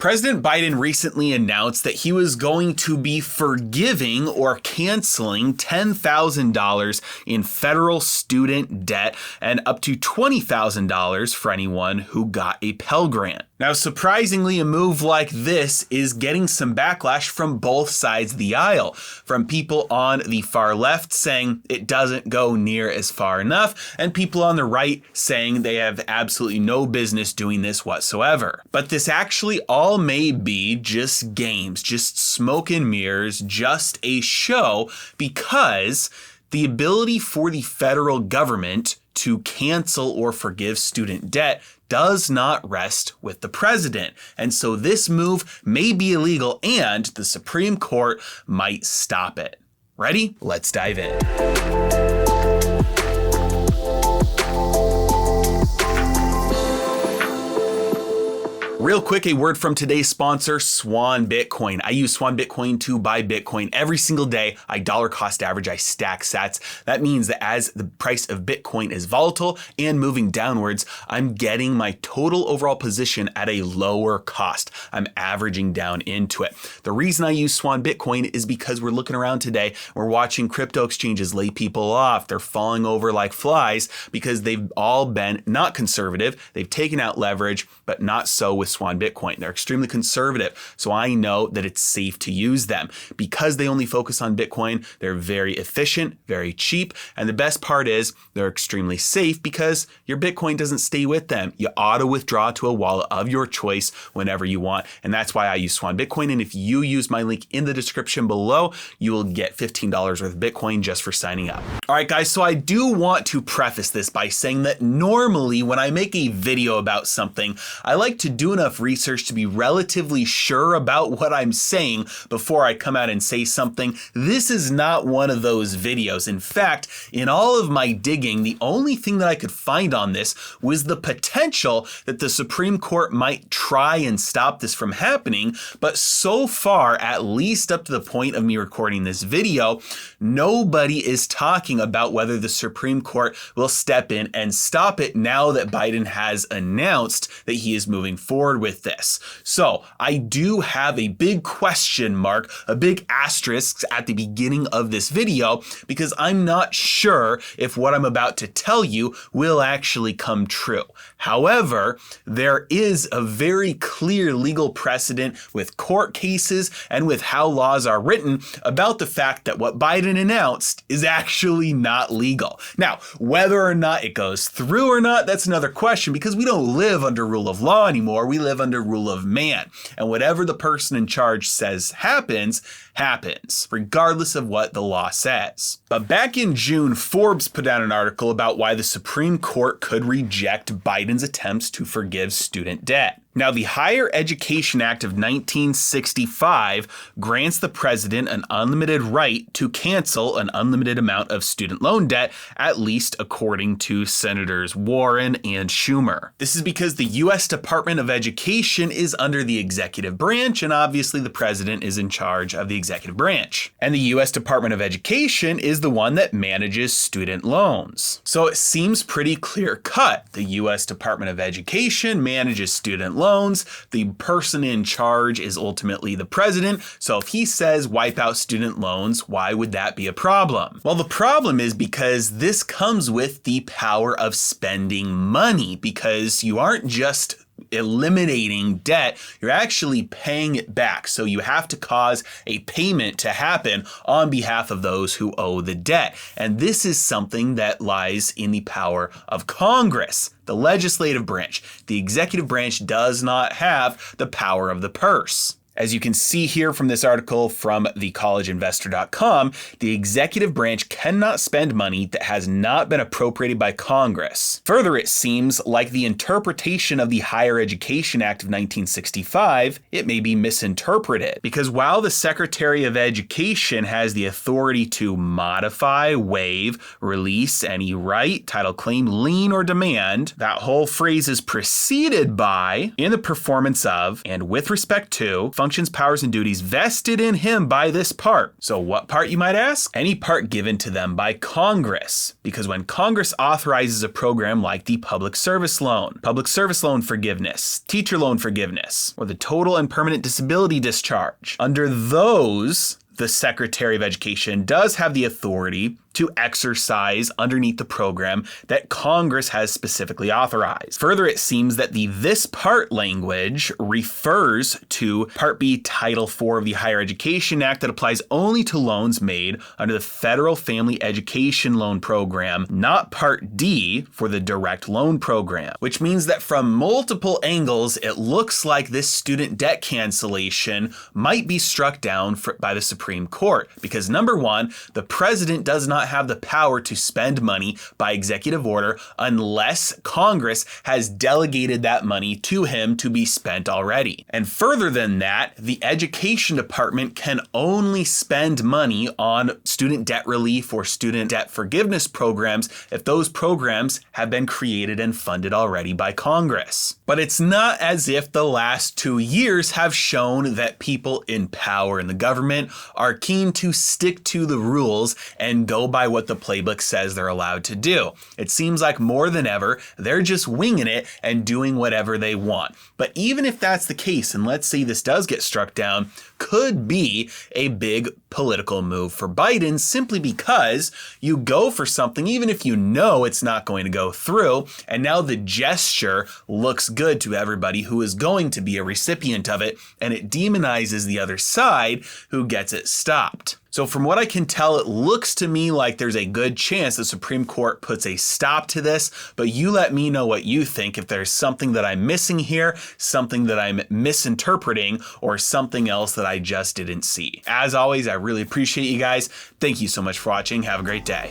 President Biden recently announced that he was going to be forgiving or canceling $10,000 in federal student debt and up to $20,000 for anyone who got a Pell Grant. Now, surprisingly, a move like this is getting some backlash from both sides of the aisle, from people on the far left saying it doesn't go near as far enough, and people on the right saying they have absolutely no business doing this whatsoever. But this actually all may be just games, just smoke and mirrors, just a show, because the ability for the federal government to cancel or forgive student debt does not rest with the president. And so this move may be illegal and the Supreme Court might stop it. Ready? Let's dive in. Real quick, a word from today's sponsor, Swan Bitcoin. I use Swan Bitcoin to buy Bitcoin every single day. I dollar cost average, I stack sats. That means that as the price of Bitcoin is volatile and moving downwards, I'm getting my total overall position at a lower cost. I'm averaging down into it. The reason I use Swan Bitcoin is because we're looking around today, we're watching crypto exchanges lay people off. They're falling over like flies because they've all been not conservative. They've taken out leverage, but not so with Swan Bitcoin. They're extremely conservative, so I know that it's safe to use them. Because they only focus on Bitcoin, they're very efficient, very cheap, and the best part is they're extremely safe because your Bitcoin doesn't stay with them. You auto withdraw to a wallet of your choice whenever you want, and that's why I use Swan Bitcoin. And if you use my link in the description below, you will get $15 worth of Bitcoin just for signing up. All right, guys, so I do want to preface this by saying that normally when I make a video about something, I like to do enough research to be relatively sure about what I'm saying before I come out and say something. This is not one of those videos. In fact, in all of my digging, the only thing that I could find on this was the potential that the Supreme Court might try and stop this from happening. But so far, at least up to the point of me recording this video, nobody is talking about whether the Supreme Court will step in and stop it now that Biden has announced that he is moving forward with this. So I do have a big question mark, a big asterisk at the beginning of this video, because I'm not sure if what I'm about to tell you will actually come true. However, there is a very clear legal precedent with court cases and with how laws are written about the fact that what Biden announced is actually not legal. Now, whether or not it goes through or not, that's another question, because we don't live under rule of law anymore. We live under rule of man. And whatever the person in charge says happens, regardless of what the law says. But back in June, Forbes put out an article about why the Supreme Court could reject Biden's attempts to forgive student debt. Now, the Higher Education Act of 1965 grants the president an unlimited right to cancel an unlimited amount of student loan debt, at least according to Senators Warren and Schumer. This is because the U.S. Department of Education is under the executive branch, and obviously the president is in charge of the executive branch. And the U.S. Department of Education is the one that manages student loans. So it seems pretty clear cut. The U.S. Department of Education manages student loans. The person in charge is ultimately the president. So if he says wipe out student loans, why would that be a problem? Well, the problem is because this comes with the power of spending money, because you aren't just eliminating debt, you're actually paying it back. So you have to cause a payment to happen on behalf of those who owe the debt. And this is something that lies in the power of Congress, the legislative branch. The executive branch does not have the power of the purse. As you can see here from this article from thecollegeinvestor.com, the executive branch cannot spend money that has not been appropriated by Congress. Further, it seems like the interpretation of the Higher Education Act of 1965, it may be misinterpreted, because while the Secretary of Education has the authority to modify, waive, release any right, title, claim, lien, or demand, that whole phrase is preceded by, in the performance of, and with respect to, functions, powers, and duties vested in him by this part. So what part, you might ask? Any part given to them by Congress. Because when Congress authorizes a program like the public service loan forgiveness, teacher loan forgiveness, or the total and permanent disability discharge, under those, the Secretary of Education does have the authority to exercise underneath the program that Congress has specifically authorized. Further, it seems that the this part language refers to Part B, Title IV of the Higher Education Act that applies only to loans made under the Federal Family Education Loan Program, not Part D for the Direct Loan Program, which means that from multiple angles, it looks like this student debt cancellation might be struck down by the Supreme Court. Because number one, the president does not have the power to spend money by executive order unless Congress has delegated that money to him to be spent already. And further than that, the Education Department can only spend money on student debt relief or student debt forgiveness programs if those programs have been created and funded already by Congress. But it's not as if the last 2 years have shown that people in power in the government are keen to stick to the rules and go by what the playbook says they're allowed to do. It seems like more than ever, they're just winging it and doing whatever they want. But even if that's the case, and let's say this does get struck down, could be a big political move for Biden simply because you go for something even if you know it's not going to go through, and now the gesture looks good to everybody who is going to be a recipient of it, and it demonizes the other side who gets it stopped. So from what I can tell, it looks to me like there's a good chance the Supreme Court puts a stop to this, but you let me know what you think, if there's something that I'm missing here, something that I'm misinterpreting, or something else that I just didn't see. As always, I really appreciate you guys. Thank you so much for watching. Have a great day.